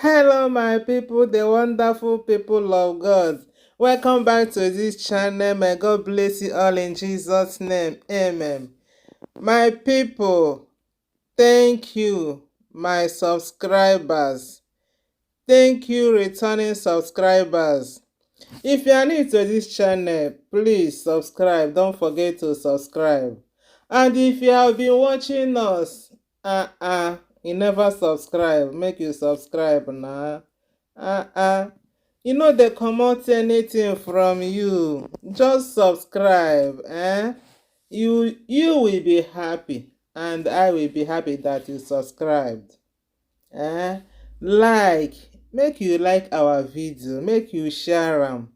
Hello, my people, the wonderful people of God. Welcome back to this channel. May God bless you all in Jesus' name. Amen. My people, thank you, my subscribers. Thank you, returning subscribers. If you are new to this channel, please subscribe. Don't forget to subscribe. And if you have been watching us, you never subscribe, make you subscribe now. You know they comot anything from you. Just subscribe. You will be happy, and I will be happy that you subscribed. Like, make you like our video, make you share am.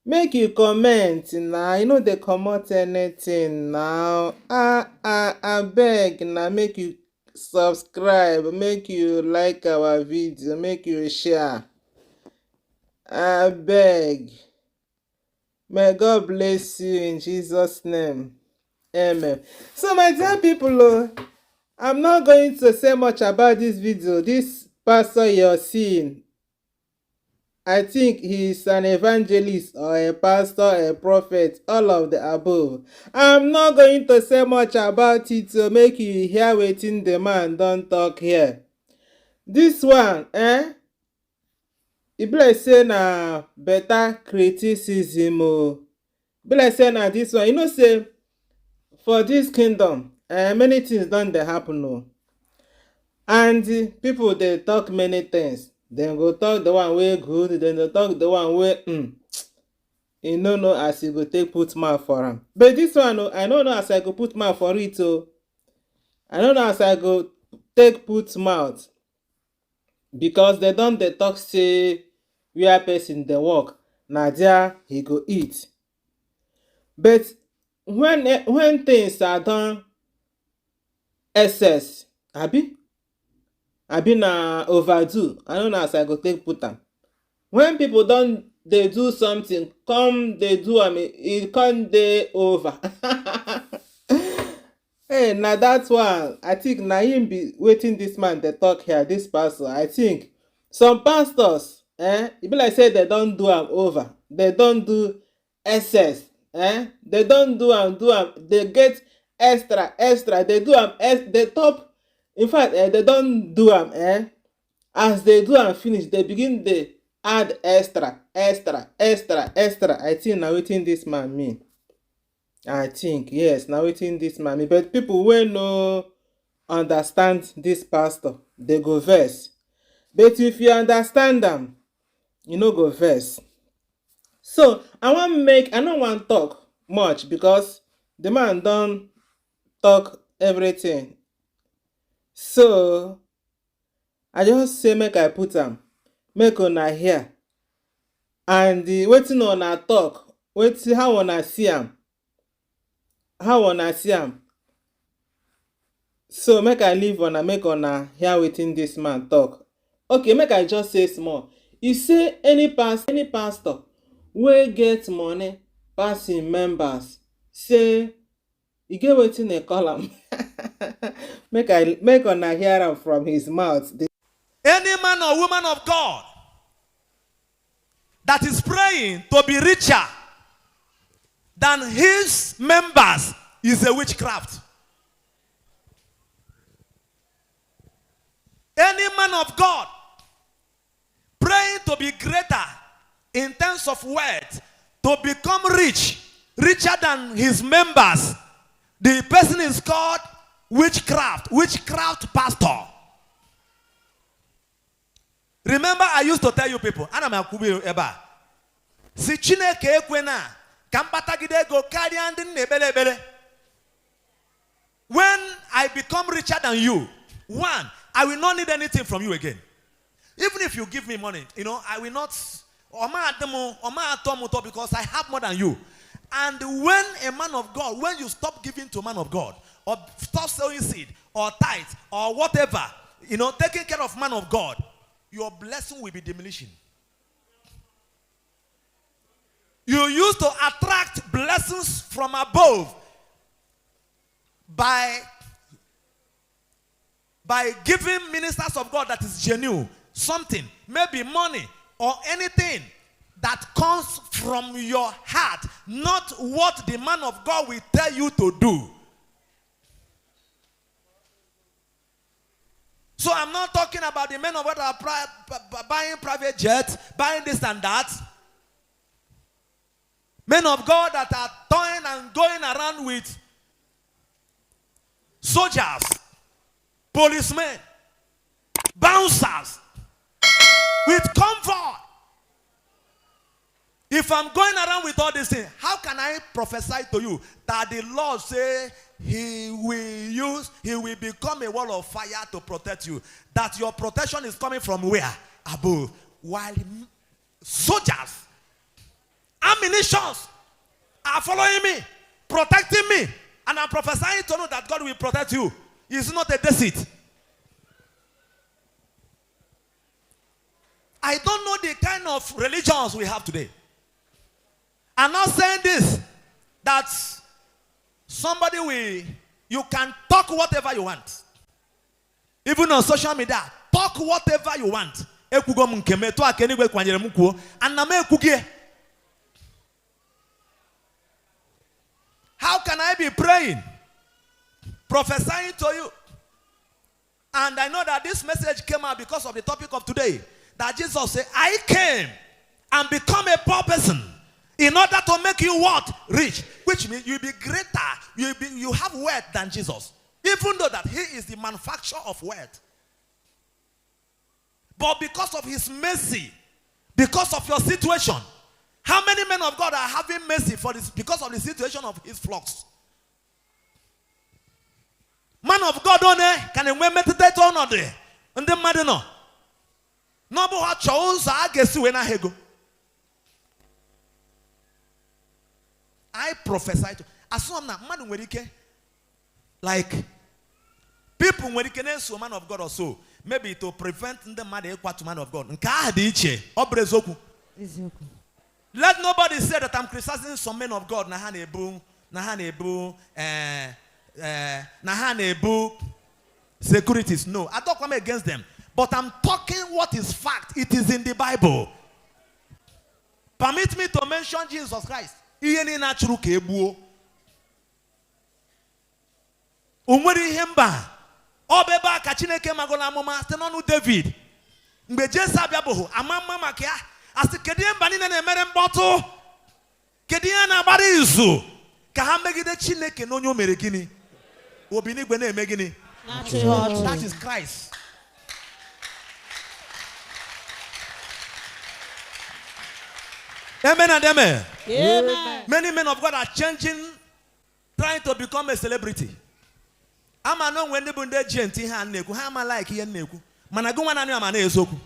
Make you comment na, you no dey comot anything now. Abeg na, make you subscribe, make you like our video, make you share. Abeg. May God bless you in Jesus' name. Amen. So my dear people, I'm not going to say much about this video. This pastor you're seeing, I think he's an evangelist or a pastor, a prophet, all of the above. I'm not going to say much about it to make you hear wetin the man don talk here. This one, e be like say na better criticism o. Be like say na this one. You know say for this kingdom, many things don dey happen o. And people dey talk many things. Dem go talk the one wey good, dem go talk the one wey you no know as you go take put mouth for am. But this one I no know as I go put mouth for it o. I no know as I go take put mouth, because dem don dey talk say where person dey work na there he go eat. But when things are done excess, abi na overdo, I no know as I go take put am. When people don dey do something, come dey do am, e come dey over. Hey, na that one I think na him be wetin this man dey talk here. This pastor, I think some pastors, e be like say dem don do am over, dem don do excess, dem don do am, dey get extra, dey do am, dey top. In fact, they don do am, as they do am finish, they begin dey add extra. I think na wetin this man mean. I think, yes, na wetin this man mean. But people wey no understand this pastor, they go vex. But if you understand am, you no go vex. So I no wan talk much because the man don talk everything. So I just say make I put am, make una hear, and wetin una talk, how una see am, so make I leave una, make una hear wetin this man talk. Okay, make I just say small. E say any pastor wey get money pass im members, say e get wetin dem call am. make una hear am from his mouth. Any man or woman of God that is praying to be richer than his members is a witchcraft. Any man of God praying to be greater in terms of wealth, to become richer than his members, the person is called witchcraft pastor. Remember, I used to tell you people, si Chineke ekwena ka mpatagide go carry ndị nebelebele. When I become richer than you, one, I will not need anything from you again. Even if you give me money, I will not, because I have more than you. And when a man of God, when you stop giving to a man of God, or stop sowing seed, or tithe, or whatever, taking care of man of God, your blessing will be diminishing. You used to attract blessings from above by giving ministers of God that is genuine something, maybe money or anything that comes from your heart, not what the man of God will tell you to do. So I'm not talking about the men of God that are buying private jets, buying this and that. Men of God that are toying and going around with soldiers, policemen, bouncers, with comfort. If I'm going around with all these things, how can I prophesy to you that the Lord say he will become a wall of fire to protect you? That your protection is coming from where? Above. While soldiers, ammunitions are following me, protecting me, and I'm prophesying to you that God will protect you. It's not a deceit. I don't know the kind of religions we have today. I'm not saying this, that you can talk whatever you want. Even on social media, talk whatever you want. How can I be praying, prophesying to you? And I know that this message came out because of the topic of today. That Jesus said, I came and become a poor person in order to make you what? Rich. Which means you'll be greater. You have wealth than Jesus. Even though that he is the manufacturer of wealth. But because of his mercy, because of your situation, how many men of God are having mercy for this because of the situation of his flocks? Man of God, can you meditate on it? And the man no. No but chose I guess when I go. I prophesy to as soon as man like people when you can answer man of God or so, maybe to prevent the man equal to man of God. Let nobody say that I'm criticizing some men of God. Securities. No, I don't come against them. But I'm talking what is fact. It is in the Bible. Permit me to mention Jesus Christ. Umweri hemba. Obeba kachineke magola mama stenonu David. Mbe Jesa biaboho amama makia. Asi kedien banine ne mere mboto. Kedien na bari izu. Ka ha megide Chineke no nyo mere gini. Obini gbe na eme gini. That is Christ. Amen and amen. Amen. Many men of God are changing, trying to become a celebrity. I'm a no when they bunde genti ha neku. Ha ma like ye neku. Managu wana ni amane ezoku.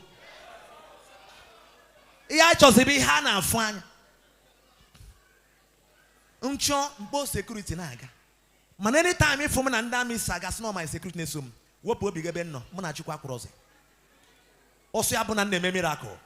Iya chose bi ha na afanya. Uncho mbo security na aga. Man anytime if woman and me saga no my security nesum. Wo po bi gebe no. Mo na chukwa cross. Oso abuna na eme miracle.